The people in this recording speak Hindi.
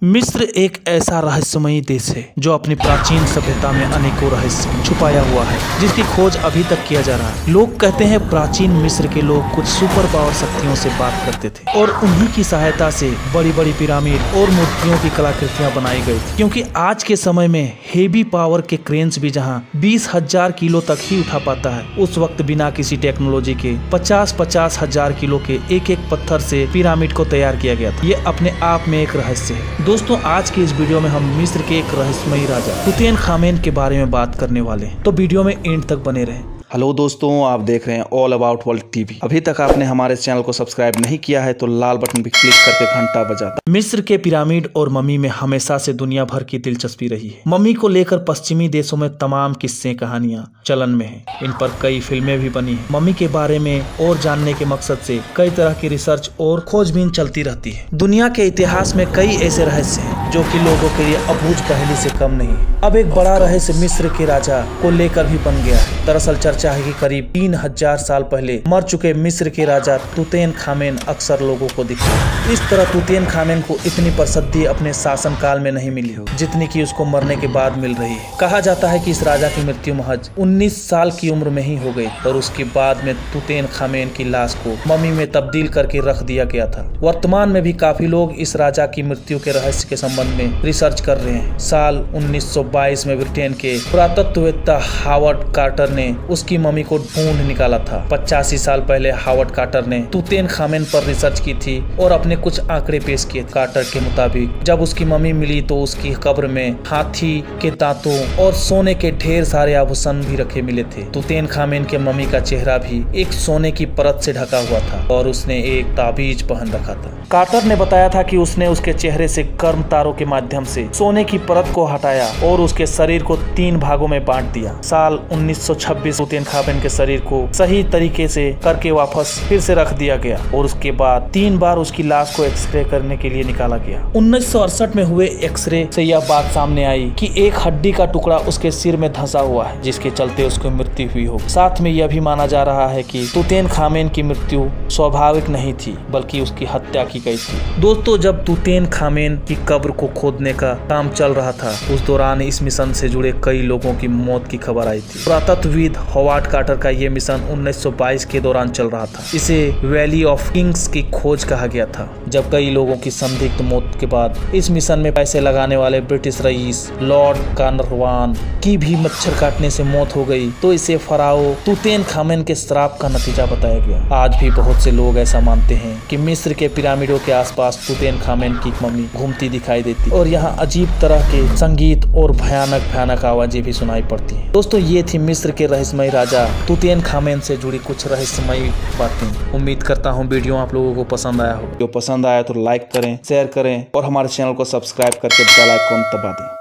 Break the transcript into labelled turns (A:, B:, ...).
A: मिस्र एक ऐसा रहस्यमयी देश है जो अपनी प्राचीन सभ्यता में अनेकों रहस्य छुपाया हुआ है, जिसकी खोज अभी तक किया जा रहा है। लोग कहते हैं प्राचीन मिस्र के लोग कुछ सुपर पावर शक्तियों से बात करते थे और उन्हीं की सहायता से बड़ी बड़ी पिरामिड और मूर्तियों की कलाकृतियां बनाई गई थी। क्योंकि आज के समय में हेवी पावर के क्रेन्स भी जहां 20,000 किलो तक ही उठा पाता है, उस वक्त बिना किसी टेक्नोलॉजी के 50-50 हजार किलो के एक एक पत्थर से पिरामिड को तैयार किया गया था। ये अपने आप में एक रहस्य है। दोस्तों, आज की इस वीडियो में हम मिस्र के एक रहस्यमयी राजा तुतनखामेन के बारे में बात करने वाले हैं, तो वीडियो में एंड तक बने रहें।
B: हेलो दोस्तों, आप देख रहे हैं ऑल अबाउट वर्ल्ड टीवी। अभी तक आपने हमारे चैनल को सब्सक्राइब नहीं किया है तो लाल बटन पर क्लिक करके घंटा बजा दें।
A: मिस्र के पिरामिड और मम्मी में हमेशा से दुनिया भर की दिलचस्पी रही है। मम्मी को लेकर पश्चिमी देशों में तमाम किस्से कहानियां चलन में हैं। इन पर कई फिल्में भी बनी हैं। मम्मी के बारे में और जानने के मकसद से कई तरह की रिसर्च और खोजबीन चलती रहती है। दुनिया के इतिहास में कई ऐसे रहस्य हैं जो कि लोगों के लिए अबूझ पहेली से कम नहीं है। अब एक बड़ा रहस्य मिस्र के राजा को लेकर भी बन गया है। दरअसल चर्चा है कि करीब 3000 साल पहले मर चुके मिस्र के राजा तुतनखामेन अक्सर लोगों को दिखे। इस तरह तुतनखामेन को इतनी प्रसिद्धि अपने शासन काल में नहीं मिली हो जितनी कि उसको मरने के बाद मिल रही है। कहा जाता है कि इस राजा की मृत्यु महज 19 साल की उम्र में ही हो गई और उसके बाद में तुतनखामेन की लाश को मम्मी में तब्दील करके रख दिया गया था। वर्तमान में भी काफी लोग इस राजा की मृत्यु के रहस्य के संबंध में रिसर्च कर रहे हैं। साल 1922 में ब्रिटेन के पुरातत्ववेत्ता हावर्ड कार्टर ने उसकी मम्मी को ढूंढ निकाला था। 85 साल पहले हावर्ड कार्टर ने तुतनखामेन पर रिसर्च की थी और अपने कुछ आंकड़े पेश किए। कार्टर के मुताबिक जब उसकी मम्मी मिली तो उसकी कब्र में हाथी के दांतों और सोने के ढेर सारे आभूषण भी रखे मिले थे। तुतनखामेन के मम्मी का चेहरा भी एक सोने की परत से ढका हुआ था और उसने एक ताबीज पहन रखा था। कार्टर ने बताया था कि उसने उसके चेहरे से कर्म तारों के माध्यम से सोने की परत को हटाया और उसके शरीर को 3 भागों में बांट दिया। साल 1926 तुतनखामेन के शरीर को सही तरीके से करके वापस फिर से रख दिया गया और उसके बाद 3 बार उसकी लाश को एक्सरे करने के लिए निकाला गया। 1968 में हुए एक्सरे से यह बात सामने आई कि एक हड्डी का टुकड़ा उसके सिर में धंसा हुआ है, जिसके चलते उसको मृत्यु हुई हो। साथ में यह भी माना जा रहा है कि तुतनखामेन की मृत्यु स्वाभाविक नहीं थी बल्कि उसकी हत्या की गई थी। दोस्तों, जब तुतनखामेन की कब्र को खोदने का काम चल रहा था उस दौरान इस मिशन से जुड़े कई लोगों की मौत की खबर आई थी। पुरातत्वविद हावर्ड कार्टर का यह मिशन 1922 के दौरान चल रहा था। इसे वैली ऑफ किंग्स की खोज कहा गया था। जब कई लोगों की संदिग्ध मौत के बाद इस मिशन में पैसे लगाने वाले ब्रिटिश रईस लॉर्ड कार्नरवान की भी मच्छर काटने से मौत हो गई तो इसे फराओ तुतनखामेन के श्राप का नतीजा बताया गया। आज भी बहुत से लोग ऐसा मानते हैं कि मिस्र के पिरामिडों के आसपास तुतनखामेन की मम्मी घूमती दिखाई देती और यहाँ अजीब तरह के संगीत और भयानक आवाजें भी सुनाई पड़ती हैं। दोस्तों, ये थी मिस्र के रहस्यमयी राजा तुतनखामेन से जुड़ी कुछ रहस्यमयी बातें। उम्मीद करता हूँ वीडियो आप लोगों को पसंद आया हो।
B: जो पसंद आया तो लाइक करें, शेयर करें और हमारे चैनल को सब्सक्राइब करके बेल आइकन दबा दें।